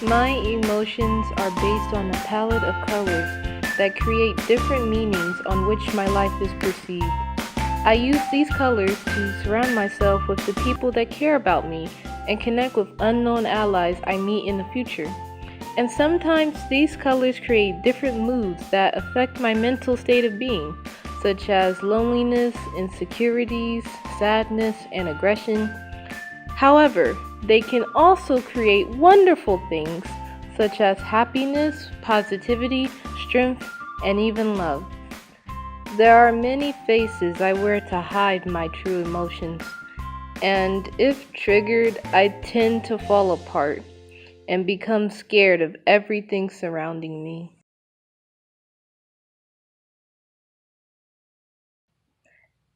My emotions are based on a palette of colors that create different meanings on which my life is perceived. I use these colors to surround myself with the people that care about me and connect with unknown allies I meet in the future. And sometimes these colors create different moods that affect my mental state of being, such as loneliness, insecurities, sadness, and aggression. However, they can also create wonderful things such as happiness, positivity, strength, and even love. There are many faces I wear to hide my true emotions, and if triggered, I tend to fall apart and become scared of everything surrounding me.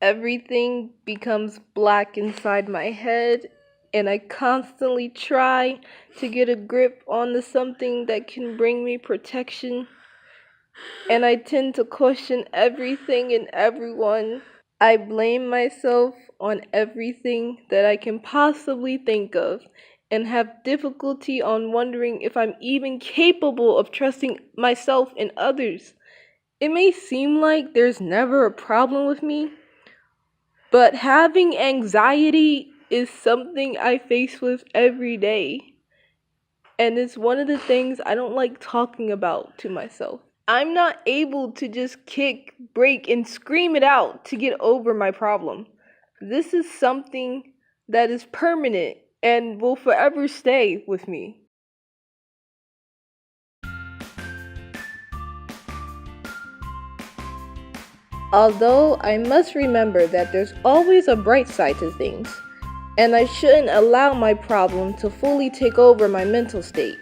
Everything becomes black inside my head, and I constantly try to get a grip on the something that can bring me protection. And I tend to question everything and everyone. I blame myself on everything that I can possibly think of and have difficulty on wondering if I'm even capable of trusting myself and others. It may seem like there's never a problem with me, but having anxiety is something I face with every day. And it's one of the things I don't like talking about to myself. I'm not able to just kick, break, and scream it out to get over my problem. This is something that is permanent and will forever stay with me. Although I must remember that there's always a bright side to things, and I shouldn't allow my problem to fully take over my mental state.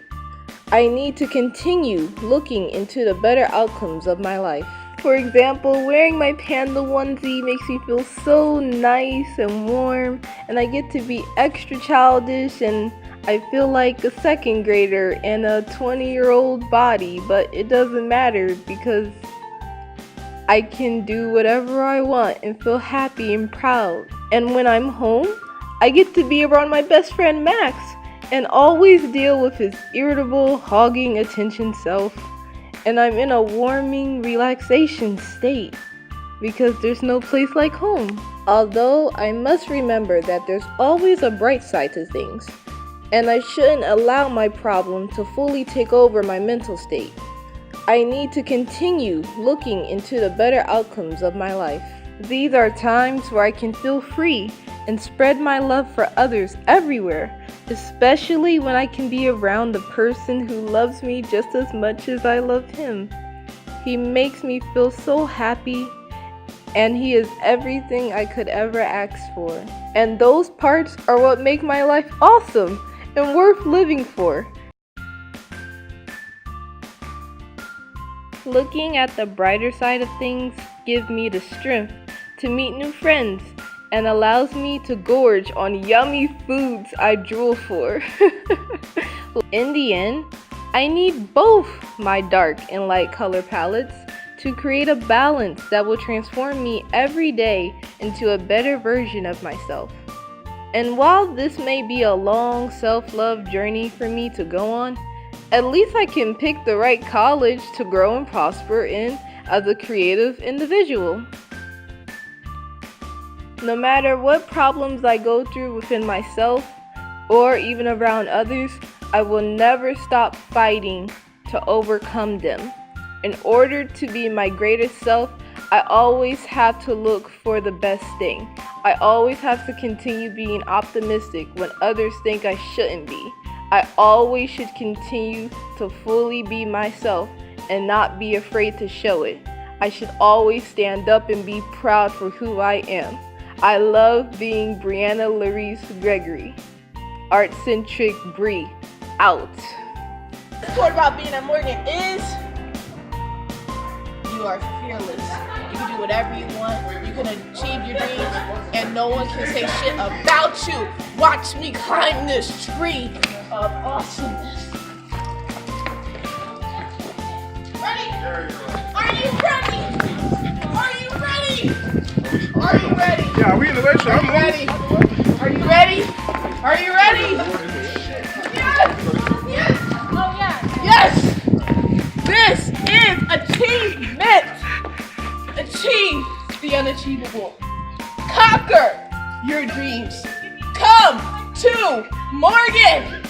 I need to continue looking into the better outcomes of my life. For example, wearing my panda onesie makes me feel so nice and warm, and I get to be extra childish, and I feel like a second grader in a 20-year-old body, but it doesn't matter because I can do whatever I want and feel happy and proud. And when I'm home, I get to be around my best friend Max and always deal with his irritable, hogging attention self. And I'm in a warming relaxation state because there's no place like home. Although I must remember that there's always a bright side to things, and I shouldn't allow my problem to fully take over my mental state. I need to continue looking into the better outcomes of my life. These are times where I can feel free and spread my love for others everywhere, especially when I can be around the person who loves me just as much as I love him. He makes me feel so happy, and he is everything I could ever ask for. And those parts are what make my life awesome and worth living for. Looking at the brighter side of things gives me the strength to meet new friends and allows me to gorge on yummy foods I drool for. In the end, I need both my dark and light color palettes to create a balance that will transform me every day into a better version of myself. And while this may be a long self-love journey for me to go on, at least I can pick the right college to grow and prosper in as a creative individual. No matter what problems I go through within myself or even around others, I will never stop fighting to overcome them. In order to be my greatest self, I always have to look for the best thing. I always have to continue being optimistic when others think I shouldn't be. I always should continue to fully be myself and not be afraid to show it. I should always stand up and be proud for who I am. I love being Brianna Larice Gregory. Art-centric Brie. Out. The quote about being at Morgan is, you are fearless. You can do whatever you want. You can achieve your dreams, and no one can say shit about you. Watch me climb this tree of awesomeness. Ready? Are you ready? Are you ready? Are you ready? Yeah, are we in the way? Are you ready? Are you ready? Are you ready? Yes! Yes! Achievement! Achieve the unachievable. Conquer your dreams. Come to Morgan!